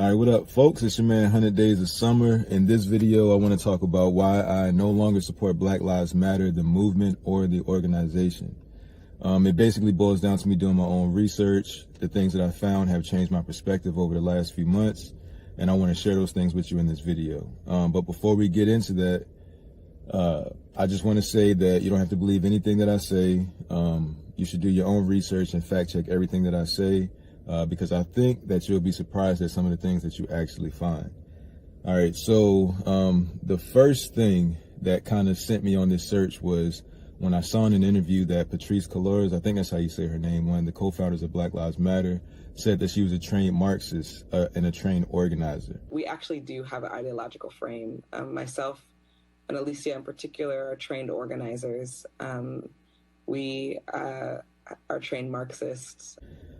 All right, what up, folks? It's your man, 100 Days of Summer. In this video, I want to talk about why I no longer support Black Lives Matter, the movement, or the organization. It basically boils down to me doing my own research. The things that I found have changed my perspective over the last few months, and I want to share those things with you in this video. But before we get into that, I just want to say that you don't have to believe anything that I say. You should do your own research and fact check everything that I say. Because I think that you'll be surprised at some of the things that you actually find. All right, so the first thing that kind of sent me on this search was when I saw in an interview that Patrisse Cullors, I think that's how you say her name, one of the co-founders of Black Lives Matter, said that she was a trained Marxist and a trained organizer. We actually do have an ideological frame. Myself and Alicia in particular are trained organizers. We are trained Marxists.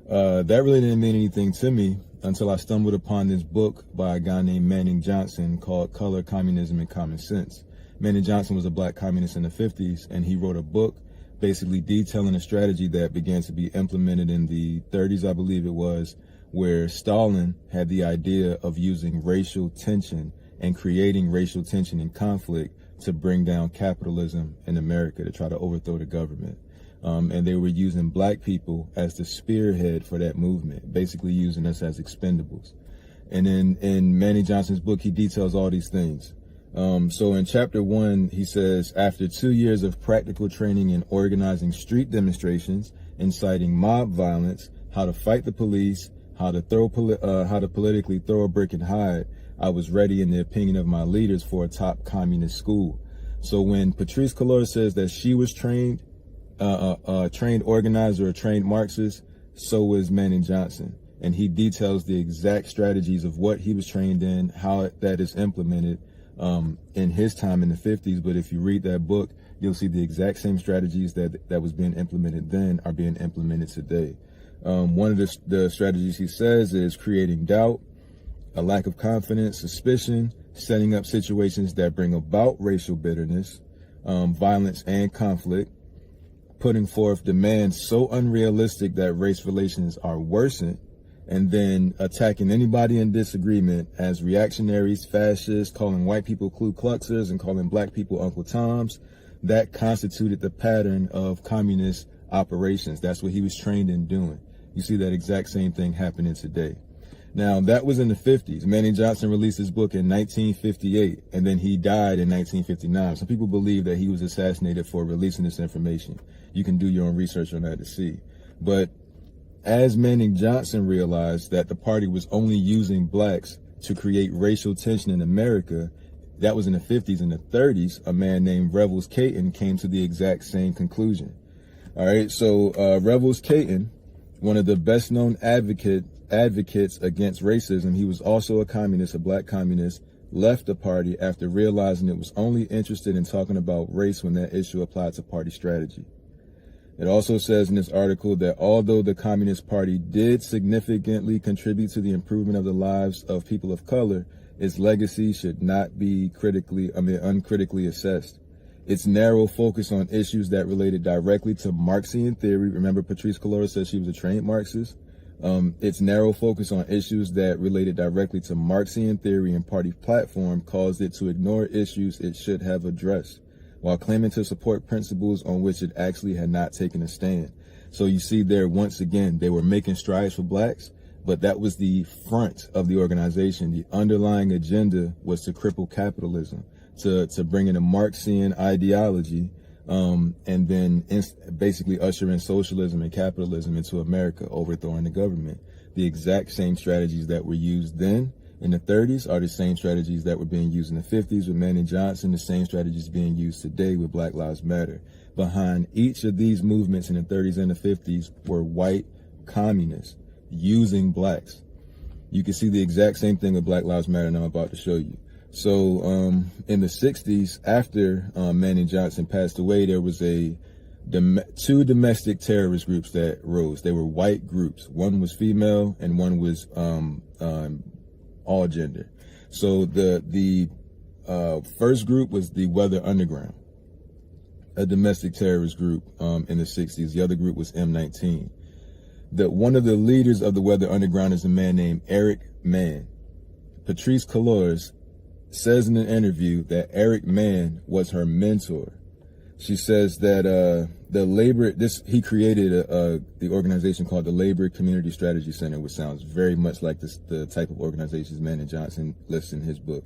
That really didn't mean anything to me until I stumbled upon this book by a guy named Manning Johnson called Color, Communism, and Common Sense. Manning Johnson was a black communist in the 50s, and he wrote a book basically detailing a strategy that began to be implemented in the 30s, I believe it was, where Stalin had the idea of using racial tension and creating racial tension and conflict to bring down capitalism in America, to try to overthrow the government. And they were using black people as the spearhead for that movement, basically using us as expendables. And in Manny Johnson's book, he details all these things. So in chapter 1, he says, after 2 years of practical training in organizing street demonstrations, inciting mob violence, how to fight the police, how to politically throw a brick and hide, I was ready, in the opinion of my leaders, for a top communist school. So when Patrisse Cullors says that she was trained, a trained organizer, a trained Marxist, so was Manning Johnson. And he details the exact strategies of what he was trained in, how that is implemented in his time in the 50s. But if you read that book, you'll see the exact same strategies that was being implemented then are being implemented today. One of the strategies he says is creating doubt, a lack of confidence, suspicion, setting up situations that bring about racial bitterness, violence and conflict, putting forth demands so unrealistic that race relations are worsened, and then attacking anybody in disagreement as reactionaries, fascists, calling white people Ku Kluxers and calling black people Uncle Toms. That constituted the pattern of communist operations. That's what he was trained in doing. You see that exact same thing happening today. Now, that was in the 50s. Manning Johnson released his book in 1958, and then he died in 1959. Some people believe that he was assassinated for releasing this information. You can do your own research on that to see. But as Manning Johnson realized that the party was only using blacks to create racial tension in America, that was in the 50s. In the 30s, a man named Revels Caton came to the exact same conclusion. All right, so Revels Caton, one of the best known advocates against racism, he was also a communist, a black communist, left the party after realizing it was only interested in talking about race when that issue applied to party strategy. It also says in this article that although the Communist Party did significantly contribute to the improvement of the lives of people of color, its legacy should not be uncritically assessed. Its narrow focus on issues that related directly to Marxian theory. Remember, Patrisse Cullors said she was a trained Marxist. Its narrow focus on issues that related directly to Marxian theory and party platform caused it to ignore issues it should have addressed, while claiming to support principles on which it actually had not taken a stand. So you see there, once again, they were making strides for blacks, but that was the front of the organization. The underlying agenda was to cripple capitalism, to bring in a Marxian ideology, and then basically usher in socialism and capitalism into America, overthrowing the government. The exact same strategies that were used then in the 30s are the same strategies that were being used in the 50s with Manning Johnson, the same strategies being used today with Black Lives Matter. Behind each of these movements in the 30s and the 50s were white communists using blacks. You can see the exact same thing with Black Lives Matter, and I'm about to show you. So in the 60s, after Manning Johnson passed away, there was two domestic terrorist groups that rose. They were white groups. One was female and one was all gender. So the first group was the Weather Underground, a domestic terrorist group in the 60s. The other group was M19. One of the leaders of the Weather Underground is a man named Eric Mann. Patrice Cullors says in an interview that Eric Mann was her mentor. She says that he created the organization called the Labor Community Strategy Center, which sounds very much like the type of organizations Manning Johnson lists in his book.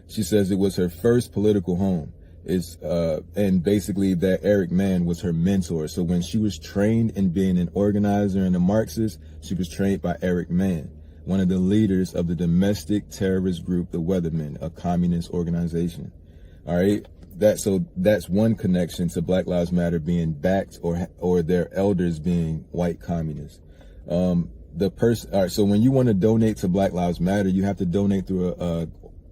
She says it was her first political home. And basically that Eric Mann was her mentor. So when she was trained in being an organizer and a Marxist, she was trained by Eric Mann, one of the leaders of the domestic terrorist group, the Weathermen, a communist organization. All right. That's one connection to Black Lives Matter being backed or their elders being white communists. All right, so when you want to donate to Black Lives Matter, you have to donate through a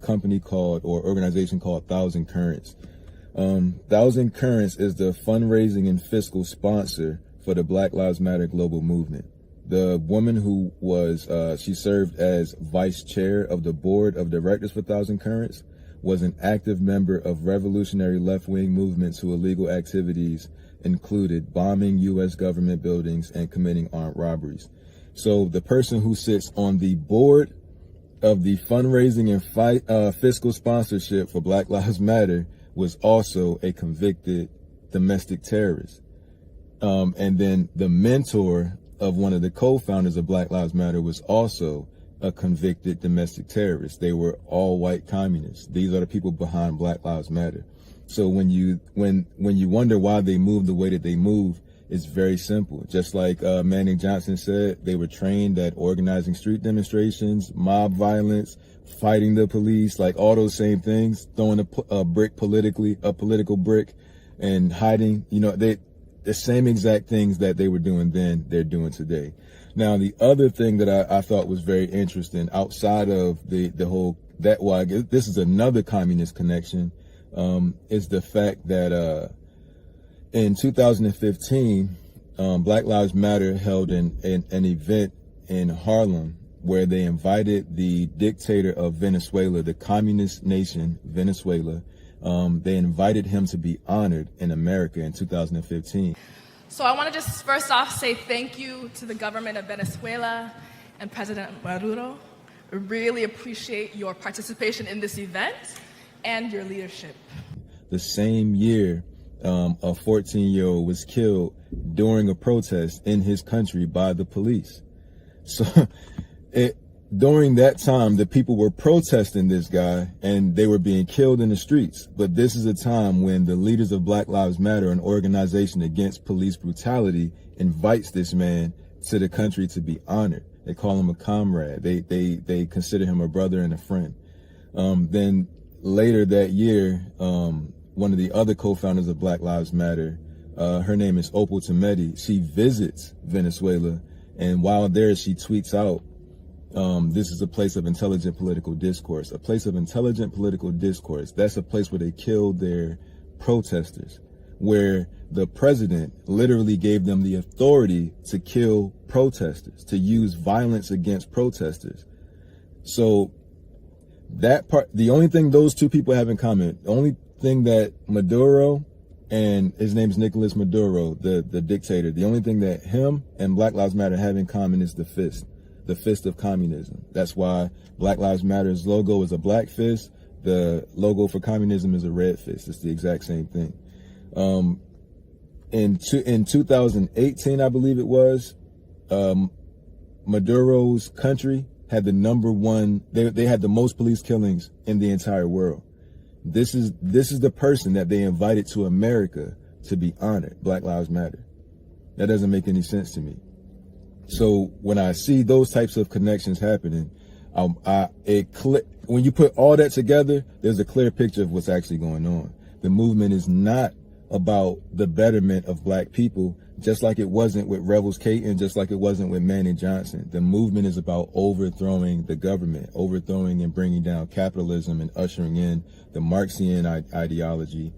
company called or organization called Thousand Currents. Thousand Currents is the fundraising and fiscal sponsor for the Black Lives Matter global movement. The woman who she served as vice chair of the board of directors for Thousand Currents, was an active member of revolutionary left-wing movements whose illegal activities included bombing U.S. government buildings and committing armed robberies. So the person who sits on the board of the fundraising and fiscal sponsorship for Black Lives Matter was also a convicted domestic terrorist. And then the mentor of one of the co-founders of Black Lives Matter was also a convicted domestic terrorist. They were all white communists. These are the people behind Black Lives Matter. So when you wonder why they move the way that they move, it's very simple. Just like Manning Johnson said, they were trained at organizing street demonstrations, mob violence, fighting the police, like all those same things, throwing a political brick, and hiding. The same exact things that they were doing then, they're doing today. Now, the other thing that I thought was very interesting outside of this is another communist connection, is the fact that in 2015, Black Lives Matter held an event in Harlem where they invited the dictator of Venezuela, the communist nation, Venezuela. They invited him to be honored in America in 2015. So I want to just first off say thank you to the government of Venezuela and President Maduro. I really appreciate your participation in this event and your leadership. The same year, a 14-year-old was killed during a protest in his country by the police. So during that time, the people were protesting this guy and they were being killed in the streets. But this is a time when the leaders of Black Lives Matter, an organization against police brutality, invites this man to the country to be honored. They call him a comrade. They consider him a brother and a friend. Then later that year, one of the other co-founders of Black Lives Matter, her name is Opal Tometi. She visits Venezuela, and while there, she tweets out, this is a place of intelligent political discourse. A place of intelligent political discourse. That's a place where they killed their protesters, where the president literally gave them the authority to kill protesters, to use violence against protesters. So that part, the only thing those two people have in common, the only thing that Maduro, and his name is Nicolas Maduro, the dictator, the only thing that him and Black Lives Matter have in common is the fist of communism. That's why Black Lives Matter's logo is a black fist. The logo for communism is a red fist. It's the exact same thing. In 2018, I believe it was, Maduro's country had the they had the most police killings in the entire world. This is the person that they invited to America to be honored, Black Lives Matter. That doesn't make any sense to me. So when I see those types of connections happening, when you put all that together, there's a clear picture of what's actually going on. The movement is not about the betterment of black people, just like it wasn't with Rebels Caton, just like it wasn't with Manning Johnson. The movement is about overthrowing the government, overthrowing and bringing down capitalism and ushering in the Marxian ideology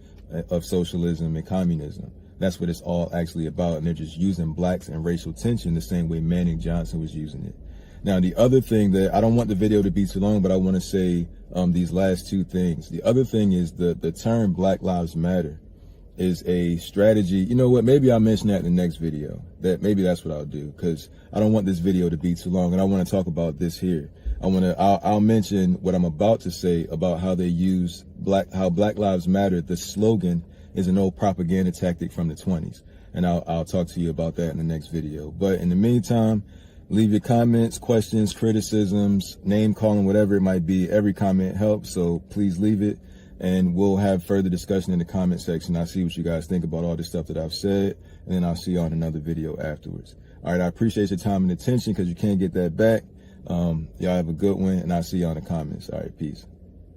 of socialism and communism. That's what it's all actually about, and they're just using blacks and racial tension the same way Manning Johnson was using it. Now, the other thing that I don't want the video to be too long, but I want to say these last two things. The other thing is the term Black Lives Matter is a strategy. You know what? Maybe I'll mention that in the next video. Maybe that's what I'll do, because I don't want this video to be too long, and I want to talk about this here. I'll mention what I'm about to say about how they use how Black Lives Matter, the slogan, is an old propaganda tactic from the 20s. And I'll talk to you about that in the next video. But in the meantime, leave your comments, questions, criticisms, name calling, whatever it might be. Every comment helps, so please leave it. And we'll have further discussion in the comment section. I'll see what you guys think about all the stuff that I've said, and then I'll see you on another video afterwards. All right, I appreciate your time and attention, because you can't get that back. Y'all have a good one, and I'll see you on the comments. All right, peace.